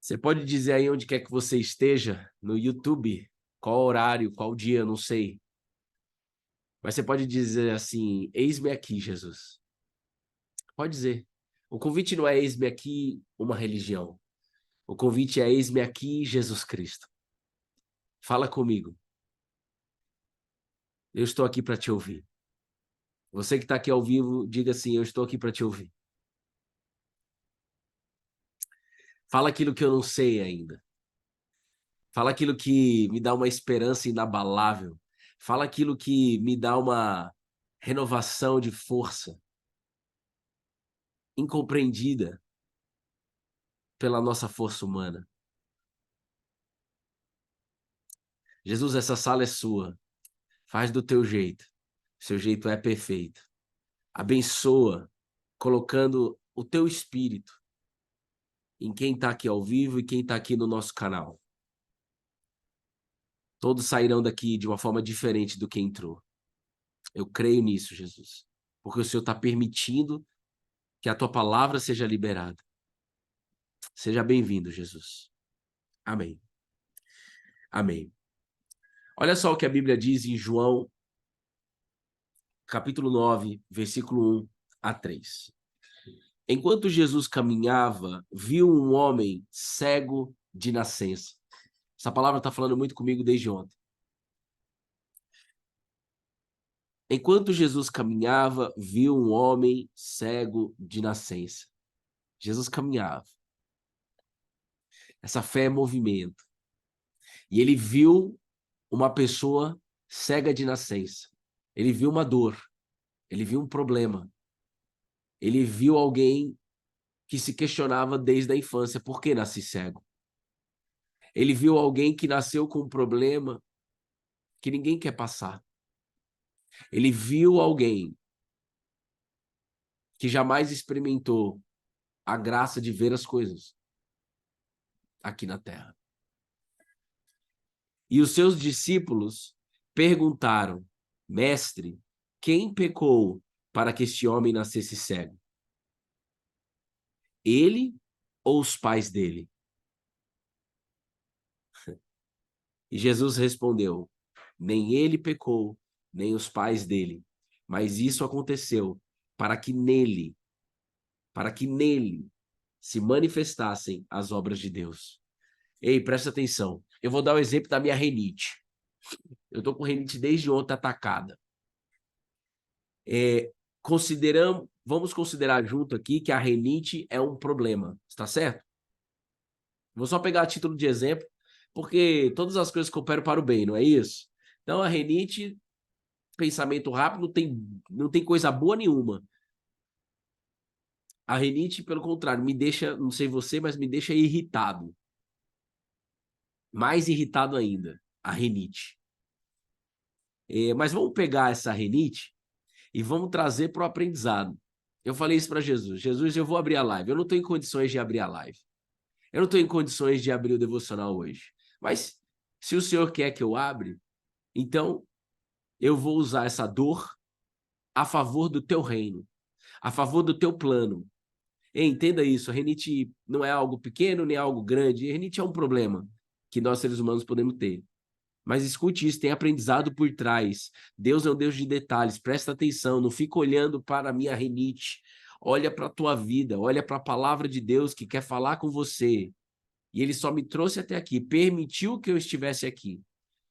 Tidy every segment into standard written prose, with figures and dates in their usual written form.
Você pode dizer aí onde quer que você esteja, no YouTube, qual horário, qual dia, eu não sei. Mas você pode dizer assim: eis-me aqui, Jesus. Pode dizer. O convite não é eis-me aqui uma religião. O convite é eis-me aqui, Jesus Cristo. Fala comigo. Eu estou aqui para te ouvir. Você que está aqui ao vivo, diga assim: eu estou aqui para te ouvir. Fala aquilo que eu não sei ainda. Fala aquilo que me dá uma esperança inabalável. Fala aquilo que me dá uma renovação de força, incompreendida pela nossa força humana. Jesus, essa sala é sua. Faz do teu jeito. Seu jeito é perfeito. Abençoa, colocando o teu espírito em quem está aqui ao vivo e quem está aqui no nosso canal. Todos sairão daqui de uma forma diferente do que entrou. Eu creio nisso, Jesus. Porque o Senhor está permitindo que a tua palavra seja liberada. Seja bem-vindo, Jesus. Amém. Amém. Olha só o que a Bíblia diz em João, capítulo 9, versículo 1 a 3. Enquanto Jesus caminhava, viu um homem cego de nascença. Essa palavra está falando muito comigo desde ontem. Enquanto Jesus caminhava, viu um homem cego de nascença. Jesus caminhava. Essa fé é movimento. E ele viu uma pessoa cega de nascença. Ele viu uma dor. Ele viu um problema. Ele viu alguém que se questionava desde a infância: por que nasci cego? Ele viu alguém que nasceu com um problema que ninguém quer passar. Ele viu alguém que jamais experimentou a graça de ver as coisas aqui na terra. E os seus discípulos perguntaram: Mestre, quem pecou para que este homem nascesse cego? Ele ou os pais dele? E Jesus respondeu: nem ele pecou, nem os pais dele, mas isso aconteceu para que nele se manifestassem as obras de Deus. Ei, presta atenção. Eu vou dar o exemplo da minha rinite. Eu tô com rinite desde ontem atacada. Vamos considerar junto aqui que a rinite é um problema, está certo? Vou só pegar a título de exemplo, porque todas as coisas cooperam para o bem, não é isso? Então a rinite, pensamento rápido, não tem coisa boa nenhuma. A rinite, pelo contrário, me deixa, não sei você, mas me deixa irritado. Mais irritado ainda, a rinite. Mas vamos pegar essa rinite e vamos trazer para o aprendizado. Eu falei isso para Jesus. Jesus, eu vou abrir a live. Eu não estou em condições de abrir a live. Eu não estou em condições de abrir o devocional hoje. Mas se o Senhor quer que eu abra, então eu vou usar essa dor a favor do teu reino, a favor do teu plano. Entenda isso, a rinite não é algo pequeno nem algo grande. A rinite é um problema que nós seres humanos podemos ter. Mas escute isso, tem aprendizado por trás. Deus é um Deus de detalhes, presta atenção, não fica olhando para a minha rinite. Olha para a tua vida, olha para a palavra de Deus que quer falar com você. E ele só me trouxe até aqui, permitiu que eu estivesse aqui,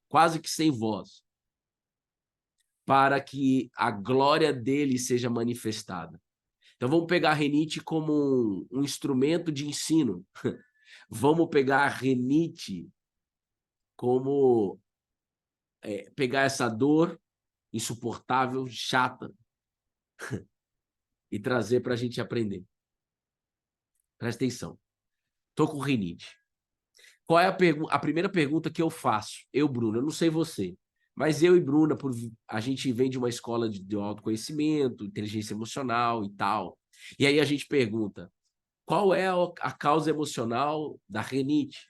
quase que sem voz, para que a glória dele seja manifestada. Então vamos pegar a rinite como um instrumento de ensino. Vamos pegar a rinite como pegar essa dor insuportável, chata, e trazer para a gente aprender. Presta atenção. Tô com rinite. Qual é a primeira pergunta que eu faço? Eu, Bruno, eu não sei você, mas eu e Bruna, a gente vem de uma escola de autoconhecimento, inteligência emocional e tal. E aí a gente pergunta: qual é a causa emocional da rinite?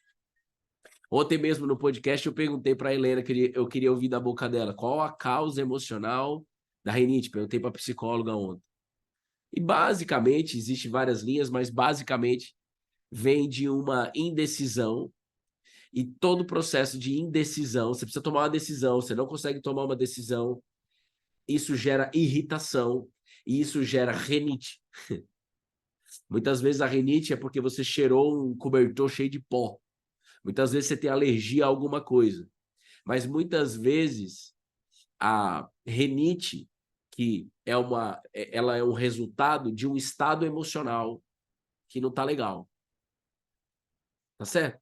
Ontem mesmo no podcast eu perguntei para a Helena, que eu queria ouvir da boca dela, qual a causa emocional da rinite? Perguntei para a psicóloga ontem. E basicamente, existem várias linhas, mas basicamente vem de uma indecisão, e todo processo de indecisão, você precisa tomar uma decisão, você não consegue tomar uma decisão, isso gera irritação, e isso gera rinite. Muitas vezes a rinite é porque você cheirou um cobertor cheio de pó. Muitas vezes você tem alergia a alguma coisa. Mas muitas vezes a rinite, ela é um resultado de um estado emocional que não está legal. Tá certo?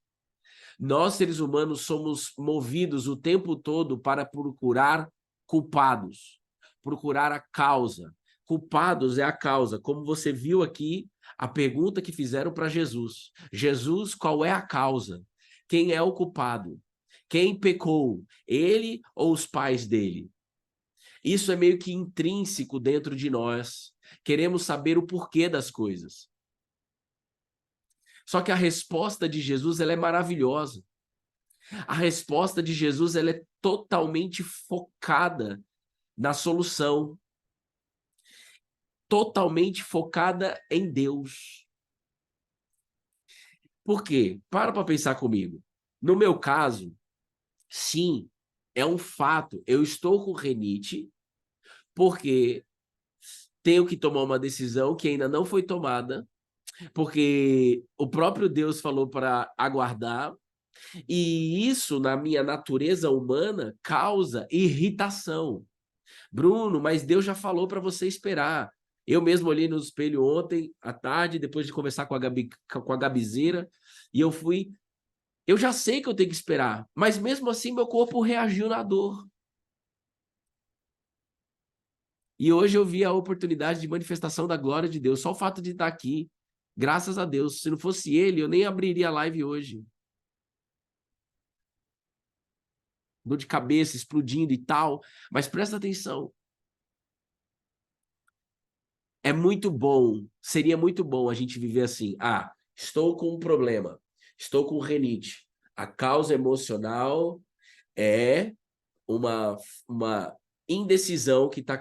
Nós, seres humanos, somos movidos o tempo todo para procurar culpados, procurar a causa. Culpados é a causa. Como você viu aqui, a pergunta que fizeram para Jesus. Jesus, qual é a causa? Quem é o culpado? Quem pecou? Ele ou os pais dele? Isso é meio que intrínseco dentro de nós. Queremos saber o porquê das coisas. Só que a resposta de Jesus, ela é maravilhosa. A resposta de Jesus, ela é totalmente focada na solução. Totalmente focada em Deus. Por quê? Para pensar comigo. No meu caso, sim, é um fato. Eu estou com rinite porque tenho que tomar uma decisão que ainda não foi tomada, porque o próprio Deus falou para aguardar, e isso, na minha natureza humana, causa irritação. Bruno, mas Deus já falou para você esperar. Eu mesmo olhei no espelho ontem, à tarde, depois de conversar com a Gabizeira, e eu já sei que eu tenho que esperar, mas mesmo assim meu corpo reagiu na dor. E hoje eu vi a oportunidade de manifestação da glória de Deus, só o fato de estar aqui, graças a Deus. Se não fosse ele, eu nem abriria a live hoje. Dor de cabeça, explodindo e tal, mas presta atenção. É muito bom, seria muito bom a gente viver assim. Ah, estou com um problema, estou com rinite. A causa emocional é uma indecisão que está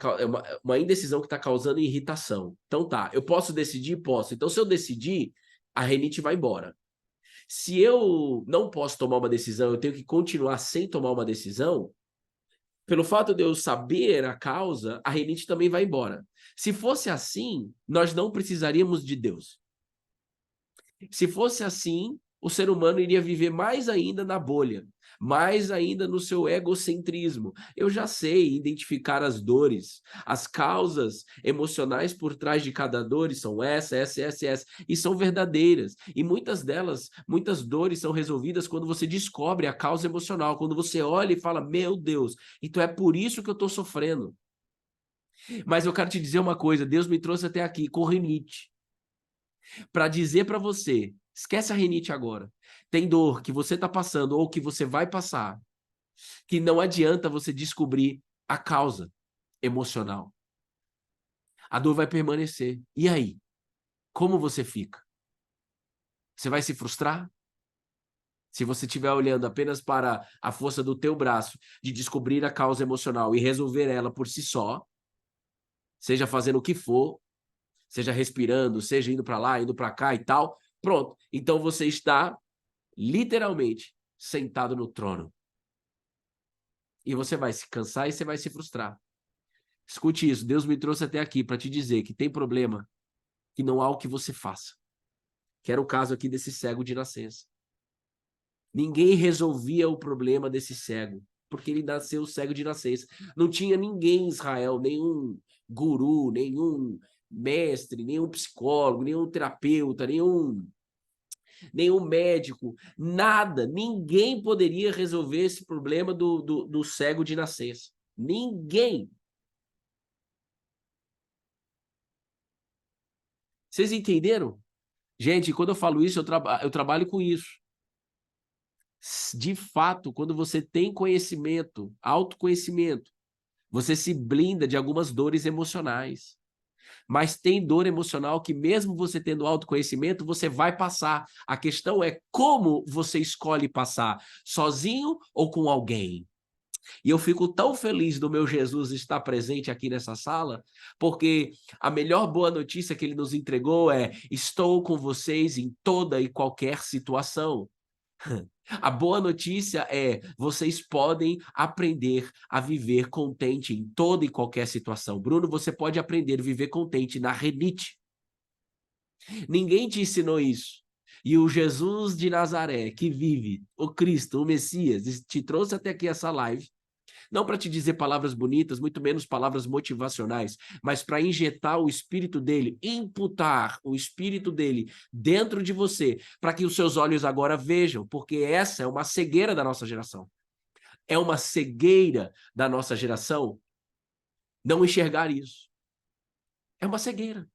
uma indecisão que está causando irritação. Então tá, eu posso decidir? Posso. Então, se eu decidir, a rinite vai embora. Se eu não posso tomar uma decisão, eu tenho que continuar sem tomar uma decisão, pelo fato de eu saber a causa, a rinite também vai embora. Se fosse assim, nós não precisaríamos de Deus. Se fosse assim, o ser humano iria viver mais ainda na bolha, mais ainda no seu egocentrismo. Eu já sei identificar as dores, as causas emocionais por trás de cada dor são essa, e são verdadeiras. E muitas delas, muitas dores são resolvidas quando você descobre a causa emocional, quando você olha e fala, meu Deus, então é por isso que eu estou sofrendo. Mas eu quero te dizer uma coisa, Deus me trouxe até aqui com rinite, para dizer para você, esquece a rinite agora. Tem dor que você está passando ou que você vai passar, que não adianta você descobrir a causa emocional. A dor vai permanecer. E aí? Como você fica? Você vai se frustrar? Se você estiver olhando apenas para a força do teu braço de descobrir a causa emocional e resolver ela por si só, seja fazendo o que for, seja respirando, seja indo para lá, indo para cá e tal, pronto. Então você está literalmente sentado no trono. E você vai se cansar e você vai se frustrar. Escute isso, Deus me trouxe até aqui para te dizer que tem problema, que não há o que você faça. Que era o caso aqui desse cego de nascença. Ninguém resolvia o problema desse cego, porque ele nasceu cego de nascença. Não tinha ninguém em Israel, nenhum guru, nenhum mestre, nenhum psicólogo, nenhum terapeuta, nenhum médico, nada, ninguém poderia resolver esse problema do cego de nascença. Ninguém. Vocês entenderam? Gente, quando eu falo isso, eu trabalho com isso. De fato, quando você tem conhecimento, autoconhecimento, você se blinda de algumas dores emocionais. Mas tem dor emocional que mesmo você tendo autoconhecimento, você vai passar. A questão é como você escolhe passar, sozinho ou com alguém. E eu fico tão feliz do meu Jesus estar presente aqui nessa sala, porque a melhor boa notícia que ele nos entregou é: estou com vocês em toda e qualquer situação. A boa notícia é: vocês podem aprender a viver contente em toda e qualquer situação. Bruno, você pode aprender a viver contente na rinite. Ninguém te ensinou isso. E o Jesus de Nazaré, que vive, o Cristo, o Messias, te trouxe até aqui essa live, não para te dizer palavras bonitas, muito menos palavras motivacionais, mas para injetar o espírito dele, imputar o espírito dele dentro de você, para que os seus olhos agora vejam, porque essa é uma cegueira da nossa geração. É uma cegueira da nossa geração não enxergar isso. É uma cegueira.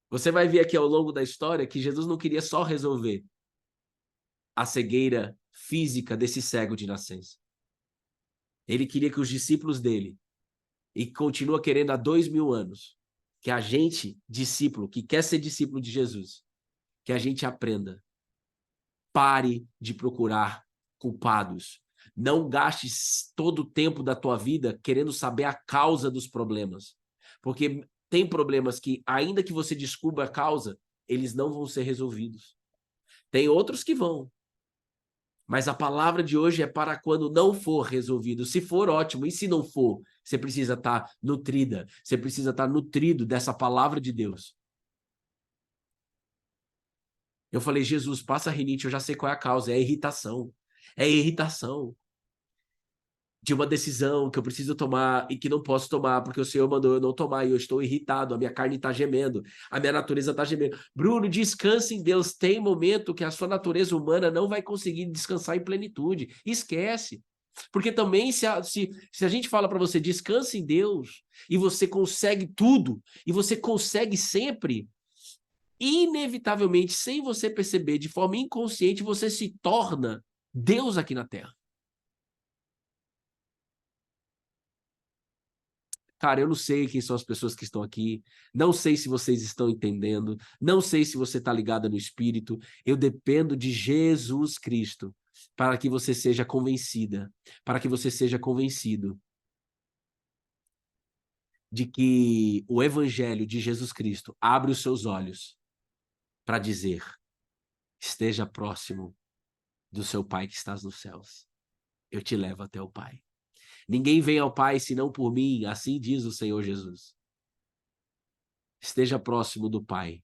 Você vai ver aqui ao longo da história que Jesus não queria só resolver a cegueira física desse cego de nascença. Ele queria que os discípulos dele, e continua querendo há 2000 anos, que a gente, discípulo, que quer ser discípulo de Jesus, que a gente aprenda. Pare de procurar culpados. Não gaste todo o tempo da tua vida querendo saber a causa dos problemas. Porque tem problemas que, ainda que você descubra a causa, eles não vão ser resolvidos. Tem outros que vão. Mas a palavra de hoje é para quando não for resolvido. Se for, ótimo. E se não for, você precisa estar nutrida. Você precisa estar nutrido dessa palavra de Deus. Eu falei, Jesus, passa a rinite, eu já sei qual é a causa. É irritação. É irritação de uma decisão que eu preciso tomar e que não posso tomar, porque o Senhor mandou eu não tomar e eu estou irritado, a minha carne está gemendo, a minha natureza está gemendo. Bruno, descanse em Deus. Tem momento que a sua natureza humana não vai conseguir descansar em plenitude. Esquece. Porque também, se a gente fala para você, descanse em Deus, e você consegue tudo, e você consegue sempre, inevitavelmente, sem você perceber, de forma inconsciente, você se torna Deus aqui na Terra. Cara, eu não sei quem são as pessoas que estão aqui, não sei se vocês estão entendendo, não sei se você está ligado no Espírito, eu dependo de Jesus Cristo para que você seja convencida, para que você seja convencido de que o Evangelho de Jesus Cristo abre os seus olhos para dizer: esteja próximo do seu Pai que estás nos céus, eu te levo até o Pai. Ninguém vem ao Pai senão por mim, assim diz o Senhor Jesus. Esteja próximo do Pai,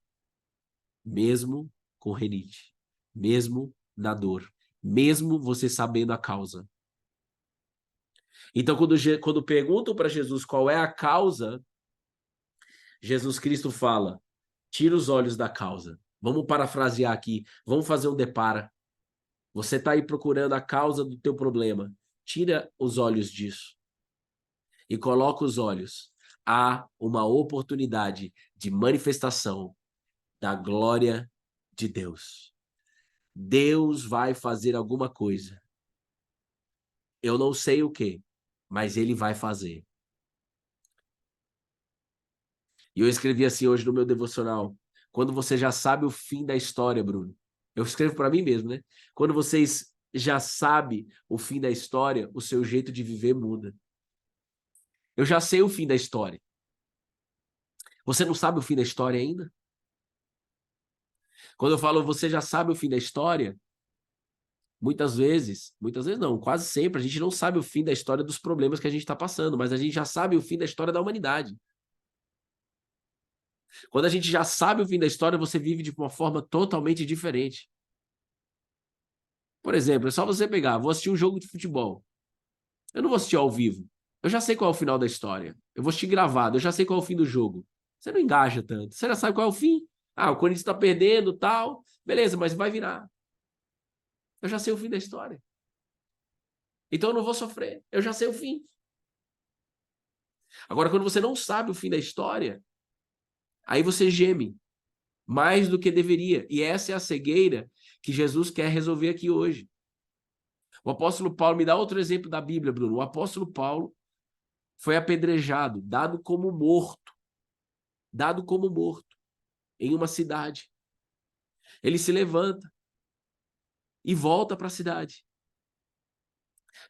mesmo com rinite, mesmo na dor, mesmo você sabendo a causa. Então, quando perguntam para Jesus qual é a causa, Jesus Cristo fala: tira os olhos da causa. Vamos parafrasear aqui, vamos fazer um depara. Você está aí procurando a causa do teu problema. Tira os olhos disso e coloca os olhos. Há uma oportunidade de manifestação da glória de Deus. Deus vai fazer alguma coisa. Eu não sei o que, mas ele vai fazer. E eu escrevi assim hoje no meu devocional: quando você já sabe o fim da história, Bruno. Eu escrevo para mim mesmo, né? Quando vocês já sabem o fim da história, o seu jeito de viver muda. Eu já sei o fim da história. Você não sabe o fim da história ainda? Quando eu falo você já sabe o fim da história, muitas vezes não, quase sempre, a gente não sabe o fim da história dos problemas que a gente está passando, mas a gente já sabe o fim da história da humanidade. Quando a gente já sabe o fim da história, você vive de uma forma totalmente diferente. Por exemplo, é só você pegar, vou assistir um jogo de futebol. Eu não vou assistir ao vivo. Eu já sei qual é o final da história. Eu vou assistir gravado, eu já sei qual é o fim do jogo. Você não engaja tanto. Você já sabe qual é o fim. Ah, o Corinthians está perdendo, tal. Beleza, mas vai virar. Eu já sei o fim da história. Então eu não vou sofrer. Eu já sei o fim. Agora, quando você não sabe o fim da história, aí você geme mais do que deveria. E essa é a cegueira que Jesus quer resolver aqui hoje. O apóstolo Paulo, me dá outro exemplo da Bíblia, Bruno. O apóstolo Paulo foi apedrejado, dado como morto em uma cidade. Ele se levanta. e volta para a cidade,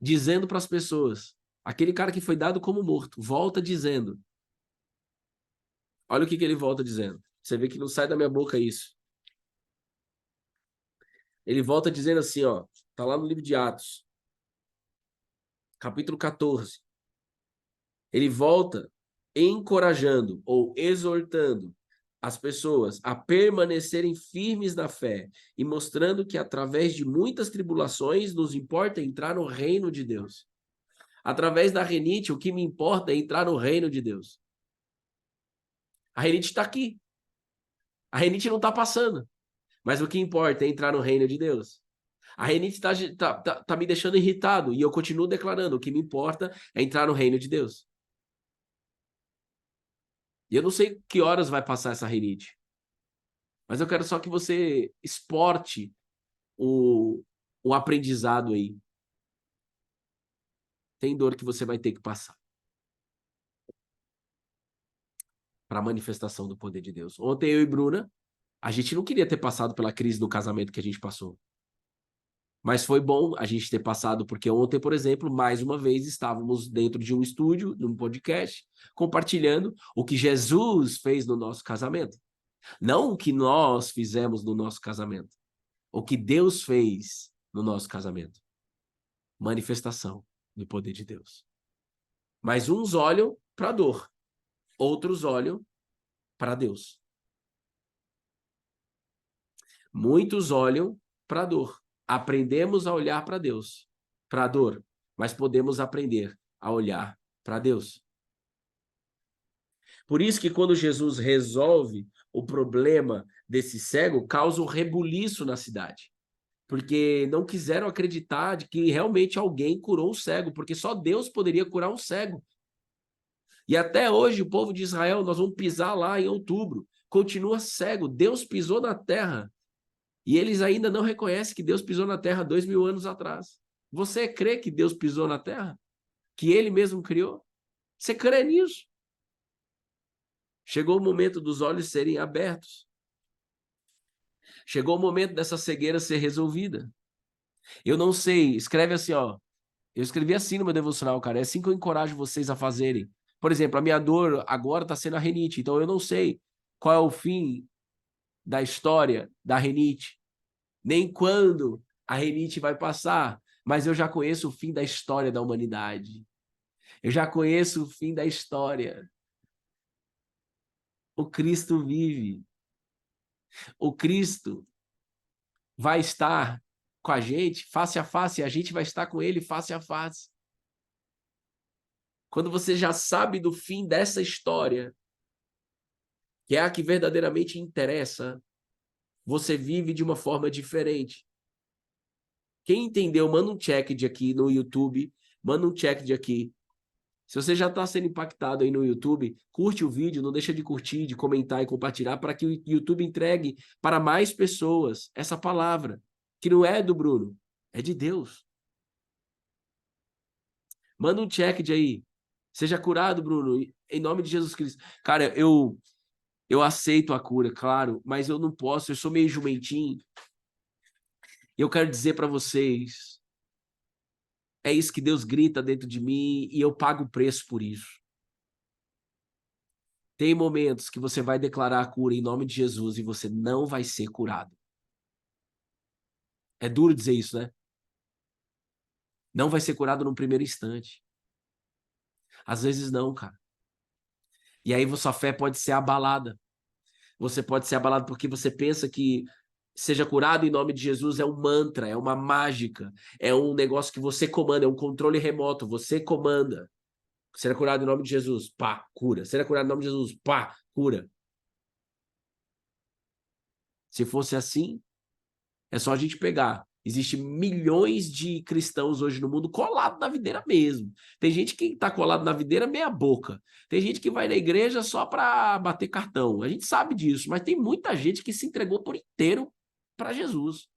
dizendo para as pessoas, aquele cara que foi dado como morto, volta dizendo, olha o que ele volta dizendo. Você vê que não sai da minha boca isso. Ele volta dizendo assim, ó, tá lá no livro de Atos, capítulo 14. Ele volta encorajando ou exortando as pessoas a permanecerem firmes na fé e mostrando que através de muitas tribulações nos importa entrar no reino de Deus. Através da renite, o que me importa é entrar no reino de Deus. A renite está aqui. A renite não está passando. Mas o que importa é entrar no reino de Deus. A renite tá me deixando irritado e eu continuo declarando, o que me importa é entrar no reino de Deus. E eu não sei que horas vai passar essa renite. Mas eu quero só que você exporte o aprendizado aí. Tem dor que você vai ter que passar para a manifestação do poder de Deus. Ontem eu e Bruna, a gente não queria ter passado pela crise do casamento que a gente passou. Mas foi bom a gente ter passado, porque ontem, por exemplo, mais uma vez estávamos dentro de um estúdio, num podcast, compartilhando o que Jesus fez no nosso casamento. Não o que nós fizemos no nosso casamento. O que Deus fez no nosso casamento. Manifestação do poder de Deus. Mas uns olham para a dor, outros olham para Deus. Muitos olham para a dor. Aprendemos a olhar para Deus, para a dor, mas podemos aprender a olhar para Deus. Por isso que quando Jesus resolve o problema desse cego, causa um rebuliço na cidade. Porque não quiseram acreditar de que realmente alguém curou um cego, porque só Deus poderia curar um cego. E até hoje o povo de Israel, nós vamos pisar lá em outubro, continua cego. Deus pisou na terra. E eles ainda não reconhecem que Deus pisou na terra 2000 anos atrás. Você crê que Deus pisou na terra? Que ele mesmo criou? Você crê nisso? Chegou o momento dos olhos serem abertos. Chegou o momento dessa cegueira ser resolvida. Eu não sei, escreve assim, ó. Eu escrevi assim no meu devocional, cara. É assim que eu encorajo vocês a fazerem. Por exemplo, a minha dor agora está sendo a renite, então eu não sei qual é o fim da história da renite, nem quando a renite vai passar, mas eu já conheço o fim da história da humanidade. Eu já conheço o fim da história. O Cristo vive. O Cristo vai estar com a gente face a face, e a gente vai estar com ele face a face. Quando você já sabe do fim dessa história, que é a que verdadeiramente interessa, você vive de uma forma diferente. Quem entendeu, manda um check de aqui no YouTube, manda um check de aqui. Se você já está sendo impactado aí no YouTube, curte o vídeo, não deixa de curtir, de comentar e compartilhar para que o YouTube entregue para mais pessoas essa palavra, que não é do Bruno, é de Deus. Manda um check de aí. Seja curado, Bruno, em nome de Jesus Cristo. Cara, eu aceito a cura, claro, mas eu não posso, eu sou meio jumentinho. E eu quero dizer para vocês, é isso que Deus grita dentro de mim e eu pago o preço por isso. Tem momentos que você vai declarar a cura em nome de Jesus e você não vai ser curado. É duro dizer isso, né? Não vai ser curado no primeiro instante. Às vezes não, cara. E aí sua fé pode ser abalada. Você pode ser abalado porque você pensa que seja curado em nome de Jesus é um mantra, é uma mágica, é um negócio que você comanda, é um controle remoto, você comanda. Será curado em nome de Jesus, pá, cura. Será curado em nome de Jesus, pá, cura. Se fosse assim, é só a gente pegar. Existem milhões de cristãos hoje no mundo colados na videira mesmo. Tem gente que está colado na videira meia boca. Tem gente que vai na igreja só para bater cartão. A gente sabe disso, mas tem muita gente que se entregou por inteiro para Jesus.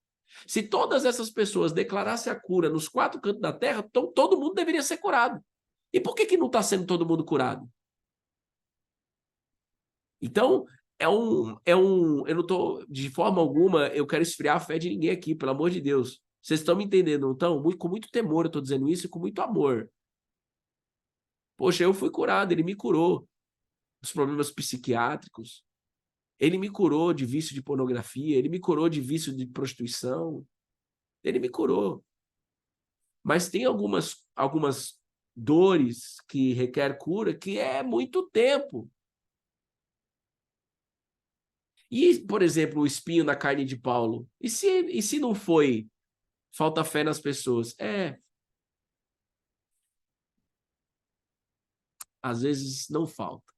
Se todas essas pessoas declarassem a cura nos 4 cantos da terra, então todo mundo deveria ser curado. E por que não está sendo todo mundo curado? Então, eu não tô, de forma alguma, eu quero esfriar a fé de ninguém aqui, pelo amor de Deus. Vocês estão me entendendo, não estão? Com muito temor eu estou dizendo isso e com muito amor. Poxa, eu fui curado, ele me curou dos problemas psiquiátricos, ele me curou de vício de pornografia, ele me curou de vício de prostituição, ele me curou. Mas tem algumas dores que requer cura que é muito tempo. E, por exemplo, o espinho na carne de Paulo? E se não foi? Falta fé nas pessoas. Às vezes não falta.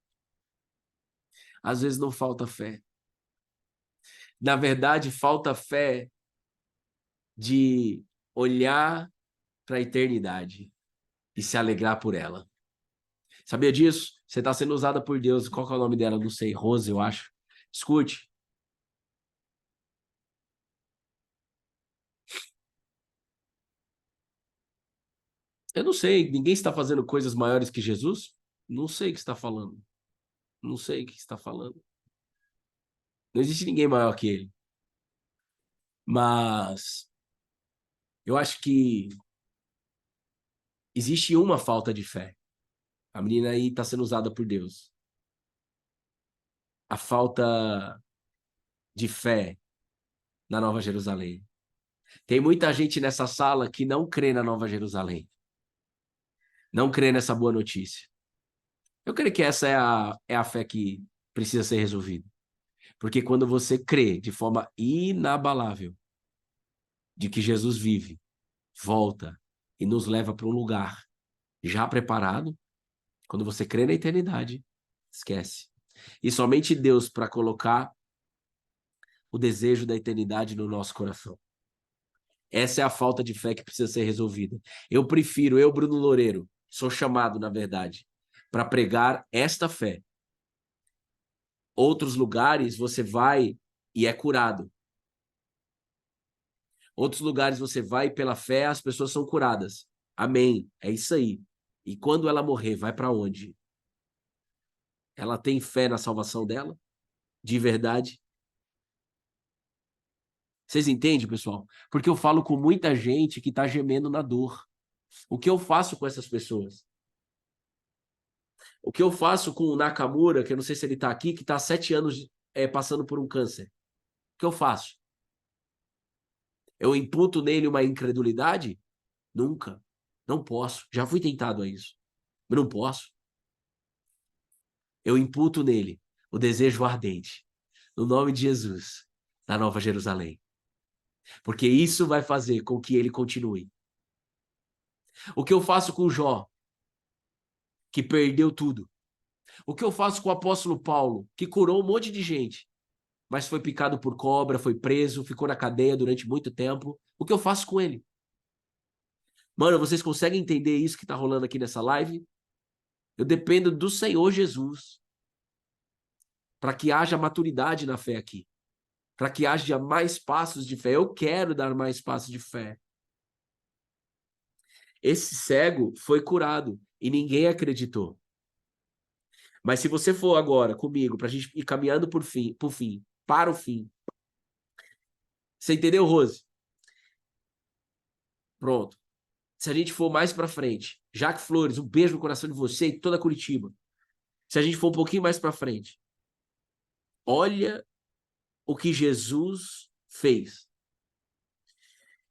Às vezes não falta fé. Na verdade, falta fé de olhar para a eternidade e se alegrar por ela. Sabia disso? Você está sendo usada por Deus. Qual que é o nome dela? Não sei. Rose, eu acho. Escute. Eu não sei. Ninguém está fazendo coisas maiores que Jesus? Não sei o que está falando. Não sei o que está falando. Não existe ninguém maior que ele. Mas eu acho que existe uma falta de fé. A menina aí está sendo usada por Deus. A falta de fé na Nova Jerusalém. Tem muita gente nessa sala que não crê na Nova Jerusalém. Não crê nessa boa notícia. Eu creio que essa é a fé que precisa ser resolvida. Porque quando você crê de forma inabalável de que Jesus vive, volta e nos leva para um lugar já preparado, quando você crê na eternidade, esquece. E somente Deus para colocar o desejo da eternidade no nosso coração. Essa é a falta de fé que precisa ser resolvida. Eu, Bruno Loureiro, sou chamado, na verdade, para pregar esta fé. Outros lugares você vai e é curado. Outros lugares você vai e pela fé as pessoas são curadas. Amém. É isso aí. E quando ela morrer, vai para onde? Ela tem fé na salvação dela? De verdade? Vocês entendem, pessoal? Porque eu falo com muita gente que está gemendo na dor. O que eu faço com essas pessoas? O que eu faço com o Nakamura, que eu não sei se ele está aqui, que está há 7 anos passando por um câncer? O que eu faço? Eu imputo nele uma incredulidade? Nunca. Não posso. Já fui tentado a isso. Mas não posso. Eu imputo nele o desejo ardente, no nome de Jesus, da Nova Jerusalém. Porque isso vai fazer com que ele continue. O que eu faço com Jó, que perdeu tudo? O que eu faço com o apóstolo Paulo, que curou um monte de gente, mas foi picado por cobra, foi preso, ficou na cadeia durante muito tempo? O que eu faço com ele? Mano, vocês conseguem entender isso que tá rolando aqui nessa live? Eu dependo do Senhor Jesus para que haja maturidade na fé aqui, para que haja mais passos de fé. Eu quero dar mais passos de fé. Esse cego foi curado e ninguém acreditou. Mas se você for agora comigo, para a gente ir caminhando para o fim. Você entendeu, Rose? Pronto. Se a gente for mais para frente, Jaque Flores, um beijo no coração de você e toda Curitiba. Se a gente for um pouquinho mais para frente, olha o que Jesus fez.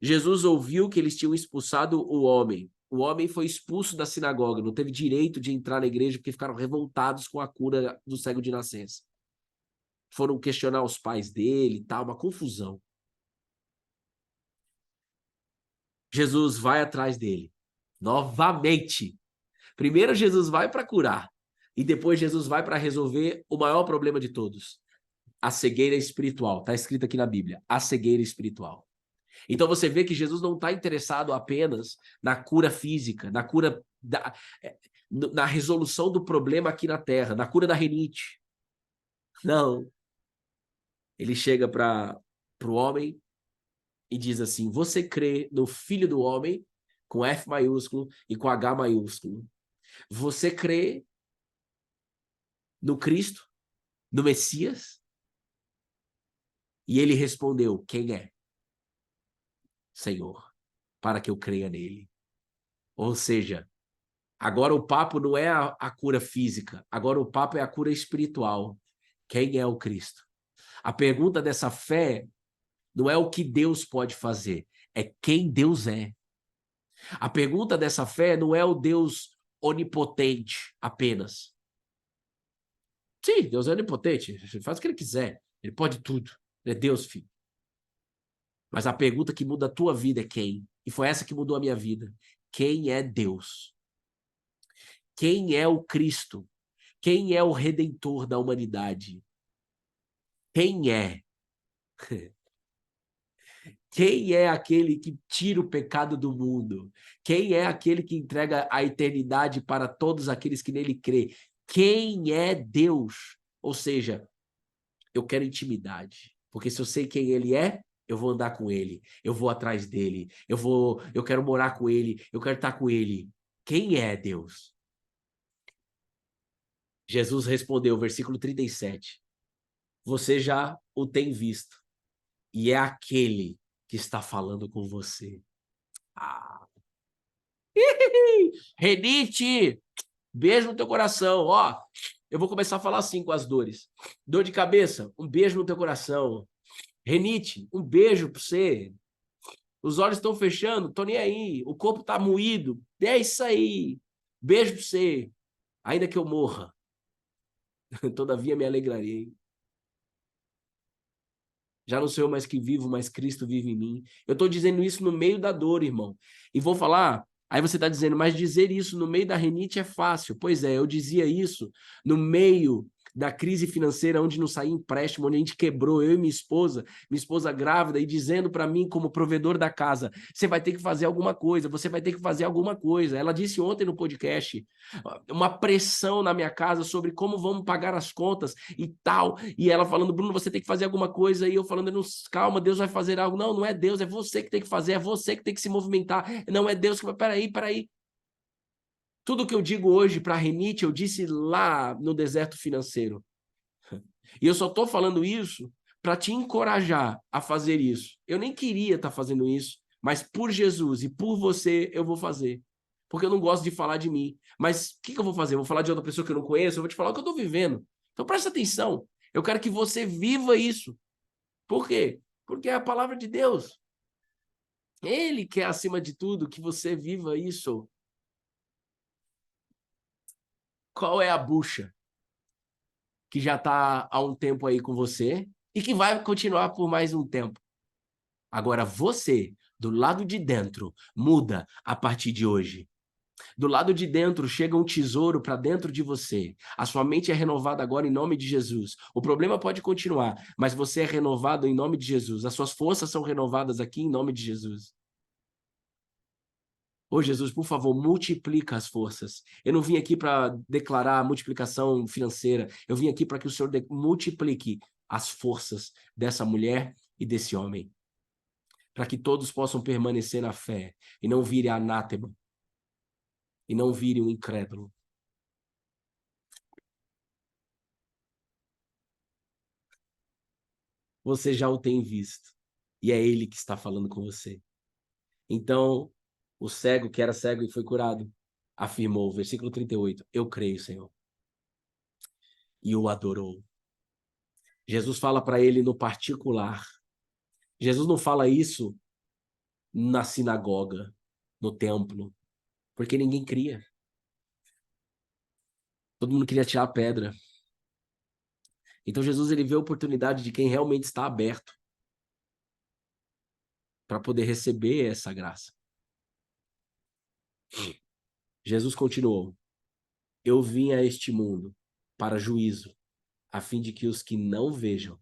Jesus ouviu que eles tinham expulsado o homem. O homem foi expulso da sinagoga, não teve direito de entrar na igreja porque ficaram revoltados com a cura do cego de nascença. Foram questionar os pais dele e tal, uma confusão. Jesus vai atrás dele, novamente. Primeiro Jesus vai para curar, e depois Jesus vai para resolver o maior problema de todos, a cegueira espiritual. Está escrito aqui na Bíblia, a cegueira espiritual. Então você vê que Jesus não está interessado apenas na cura física, na resolução do problema aqui na Terra, na cura da rinite. Não. Ele chega para o homem e diz assim: você crê no Filho do Homem, com F maiúsculo e com H maiúsculo. Você crê no Cristo, no Messias? E ele respondeu: quem é? Senhor, para que eu creia nele. Ou seja, agora o papo não é a cura física, agora o papo é a cura espiritual. Quem é o Cristo? A pergunta dessa fé não é o que Deus pode fazer, é quem Deus é. A pergunta dessa fé não é o Deus onipotente apenas. Sim, Deus é onipotente, ele faz o que ele quiser, ele pode tudo, ele é Deus, filho. Mas a pergunta que muda a tua vida é quem? E foi essa que mudou a minha vida. Quem é Deus? Quem é o Cristo? Quem é o Redentor da humanidade? Quem é? Quem é aquele que tira o pecado do mundo? Quem é aquele que entrega a eternidade para todos aqueles que nele crê? Quem é Deus? Ou seja, eu quero intimidade, porque se eu sei quem ele é, eu vou andar com ele, eu vou atrás dele, eu quero morar com ele, eu quero estar com ele. Quem é Deus? Jesus respondeu, versículo 37. Você já o tem visto, e é aquele que está falando com você. Ah. Renite, beijo no teu coração. Ó, eu vou começar a falar assim com as dores. Dor de cabeça, um beijo no teu coração. Renite, um beijo para você. Os olhos estão fechando, tô nem aí. O corpo tá moído. É isso aí. Beijo para você. Ainda que eu morra, todavia me alegrarei. Já não sou eu mais que vivo, mas Cristo vive em mim. Eu estou dizendo isso no meio da dor, irmão. E vou falar, aí você está dizendo, mas dizer isso no meio da rinite é fácil. Pois é, eu dizia isso no meio da crise financeira, onde não saía empréstimo, onde a gente quebrou, eu e minha esposa grávida, e dizendo para mim, como provedor da casa, você vai ter que fazer alguma coisa, você vai ter que fazer alguma coisa. Ela disse ontem no podcast, uma pressão na minha casa sobre como vamos pagar as contas e tal, e ela falando, Bruno, você tem que fazer alguma coisa, e eu falando, calma, Deus vai fazer algo. Não, não é Deus, é você que tem que fazer, é você que tem que se movimentar, não é Deus que vai, peraí. Tudo que eu digo hoje para a Renite, eu disse lá no deserto financeiro. E eu só estou falando isso para te encorajar a fazer isso. Eu nem queria estar fazendo isso, mas por Jesus e por você eu vou fazer. Porque eu não gosto de falar de mim. Mas o que eu vou fazer? Eu vou falar de outra pessoa que eu não conheço? Eu vou te falar o que eu estou vivendo. Então presta atenção. Eu quero que você viva isso. Por quê? Porque é a palavra de Deus. Ele quer, acima de tudo, que você viva isso. Qual é a bucha que já está há um tempo aí com você e que vai continuar por mais um tempo? Agora você, do lado de dentro, muda a partir de hoje. Do lado de dentro chega um tesouro para dentro de você. A sua mente é renovada agora em nome de Jesus. O problema pode continuar, mas você é renovado em nome de Jesus. As suas forças são renovadas aqui em nome de Jesus. Ô Jesus, por favor, multiplica as forças. Eu não vim aqui para declarar multiplicação financeira. Eu vim aqui para que o Senhor multiplique as forças dessa mulher e desse homem. Para que todos possam permanecer na fé e não vire anátema e não vire um incrédulo. Você já o tem visto e é ele que está falando com você. Então, o cego que era cego e foi curado, afirmou, versículo 38, eu creio, Senhor. E o adorou. Jesus fala para ele no particular. Jesus não fala isso na sinagoga, no templo, porque ninguém cria. Todo mundo queria tirar a pedra. Então Jesus ele vê a oportunidade de quem realmente está aberto para poder receber essa graça. Jesus continuou: eu vim a este mundo para juízo, a fim de que os que não vejam,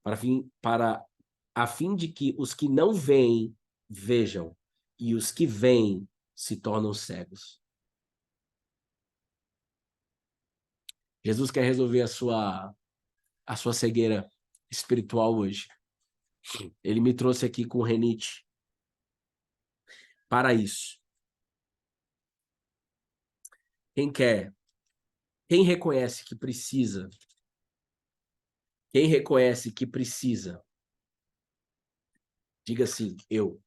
a fim de que os que não veem vejam e os que veem se tornam cegos. Jesus quer resolver a sua cegueira espiritual hoje. Ele me trouxe aqui com renite para isso. Quem quer, quem reconhece que precisa, quem reconhece que precisa Diga assim, eu.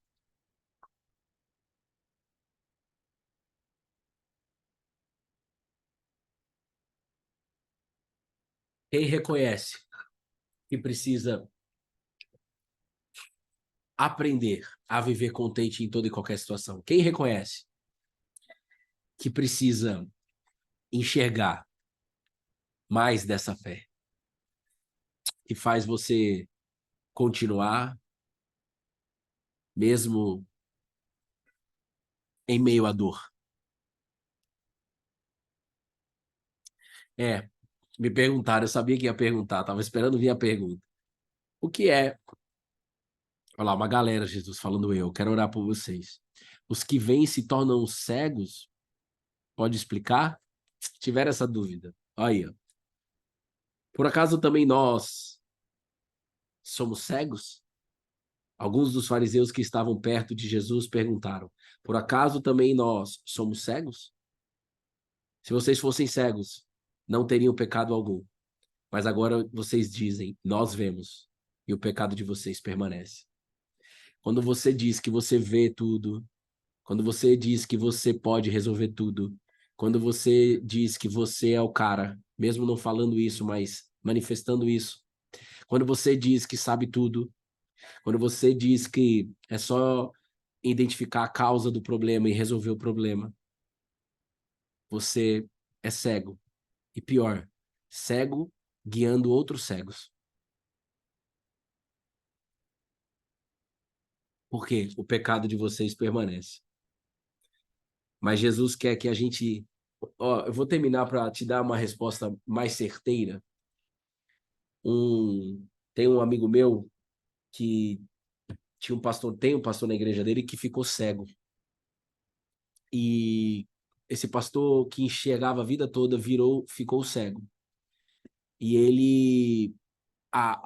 Quem reconhece que precisa aprender a viver contente em toda e qualquer situação? Quem reconhece que precisa enxergar mais dessa fé, que faz você continuar mesmo em meio à dor? É, me perguntaram, eu sabia que ia perguntar, estava esperando vir a pergunta. O que é? Olha lá, uma galera, Jesus, falando eu quero orar por vocês. Os que vêm se tornam cegos? Pode explicar? Tiveram essa dúvida. Olha aí, ó. Por acaso também nós somos cegos? Alguns dos fariseus que estavam perto de Jesus perguntaram: por acaso também nós somos cegos? Se vocês fossem cegos, não teriam pecado algum. Mas agora vocês dizem: nós vemos, e o pecado de vocês permanece. Quando você diz que você vê tudo, quando você diz que você pode resolver tudo, quando você diz que você é o cara, mesmo não falando isso, mas manifestando isso, quando você diz que sabe tudo, quando você diz que é só identificar a causa do problema e resolver o problema, você é cego. E pior, cego guiando outros cegos. Porque o pecado de vocês permanece. Mas Jesus quer que a gente. Ó, eu vou terminar para te dar uma resposta mais certeira. Tem um amigo meu que tem um pastor na igreja dele que ficou cego. E esse pastor que enxergava a vida toda ficou cego. E ele, a,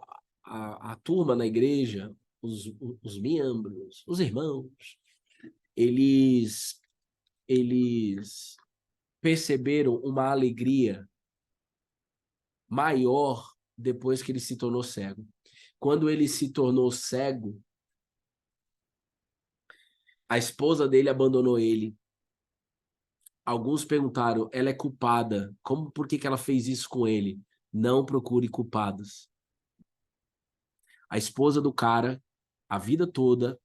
a turma na igreja, os membros, os irmãos, eles, eles perceberam uma alegria maior depois que ele se tornou cego. Quando ele se tornou cego, a esposa dele abandonou ele. Alguns perguntaram, ela é culpada. Por que ela fez isso com ele? Não procure culpados. A esposa do cara, a vida toda,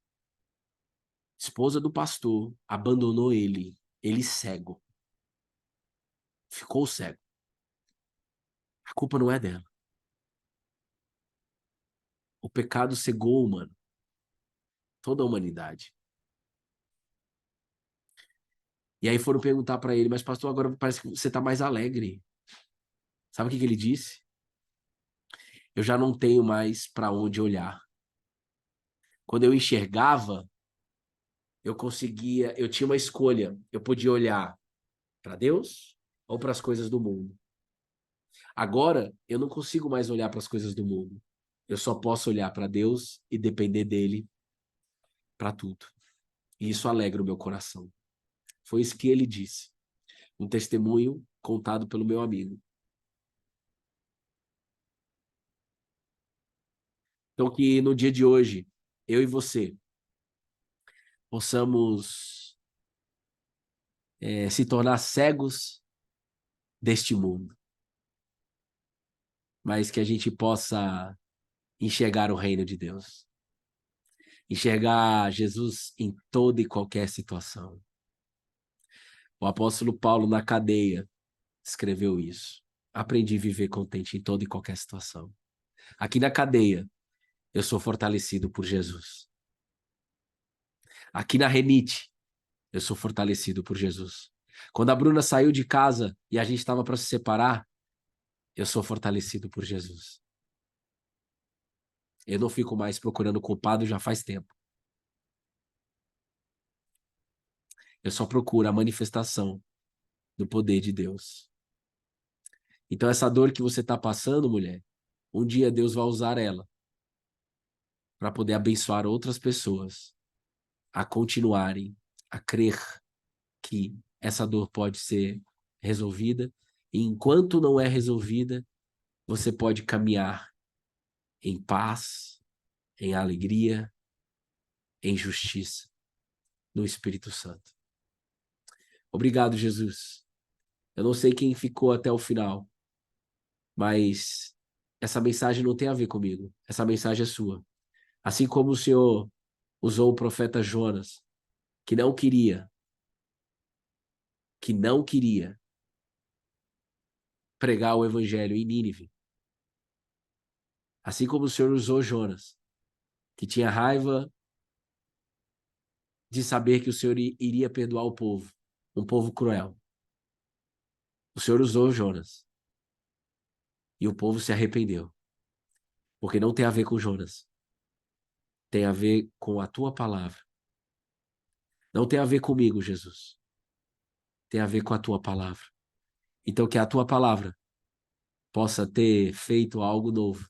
esposa do pastor, abandonou ele. Ele cego. Ficou cego. A culpa não é dela. O pecado cegou, mano, toda a humanidade. E aí foram perguntar para ele, mas pastor, agora parece que você tá mais alegre. Sabe o que ele disse? Eu já não tenho mais para onde olhar. Quando eu enxergava, eu tinha uma escolha. Eu podia olhar para Deus ou para as coisas do mundo. Agora, eu não consigo mais olhar para as coisas do mundo. Eu só posso olhar para Deus e depender dele para tudo. E isso alegra o meu coração. Foi isso que ele disse. Um testemunho contado pelo meu amigo. Então, que no dia de hoje, eu e você possamos se tornar cegos deste mundo, mas que a gente possa enxergar o reino de Deus, enxergar Jesus em toda e qualquer situação. O apóstolo Paulo, na cadeia, escreveu isso. Aprendi a viver contente em toda e qualquer situação. Aqui na cadeia, eu sou fortalecido por Jesus. Aqui na Renite, eu sou fortalecido por Jesus. Quando a Bruna saiu de casa e a gente estava para se separar, eu sou fortalecido por Jesus. Eu não fico mais procurando culpado já faz tempo. Eu só procuro a manifestação do poder de Deus. Então, essa dor que você está passando, mulher, um dia Deus vai usar ela para poder abençoar outras pessoas a continuarem a crer que essa dor pode ser resolvida. E enquanto não é resolvida, você pode caminhar em paz, em alegria, em justiça no Espírito Santo. Obrigado, Jesus. Eu não sei quem ficou até o final, mas essa mensagem não tem a ver comigo. Essa mensagem é sua. Assim como o Senhor usou o profeta Jonas, que não queria pregar o evangelho em Nínive. Assim como o Senhor usou Jonas, que tinha raiva de saber que o Senhor iria perdoar o povo, um povo cruel. O Senhor usou Jonas. E o povo se arrependeu. Porque não tem a ver com Jonas. Tem a ver com a tua palavra. Não tem a ver comigo, Jesus. Tem a ver com a tua palavra. Então, que a tua palavra possa ter feito algo novo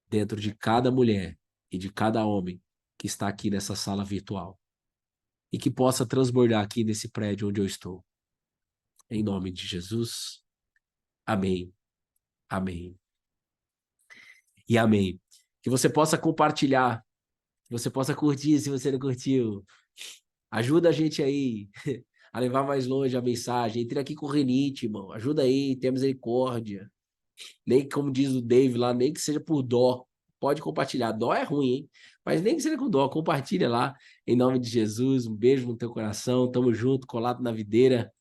dentro de cada mulher e de cada homem que está aqui nessa sala virtual. E que possa transbordar aqui nesse prédio onde eu estou. Em nome de Jesus. Amém. Amém. E amém. Que você possa compartilhar, que você possa curtir se você não curtiu. Ajuda a gente aí a levar mais longe a mensagem. Entre aqui com o Renite, irmão. Ajuda aí, tenha misericórdia. Nem que, como diz o Dave lá, nem que seja por dó. Pode compartilhar. Dó é ruim, hein? Mas nem que seja com dó. Compartilha lá. Em nome de Jesus. Um beijo no teu coração. Tamo junto, colado na videira.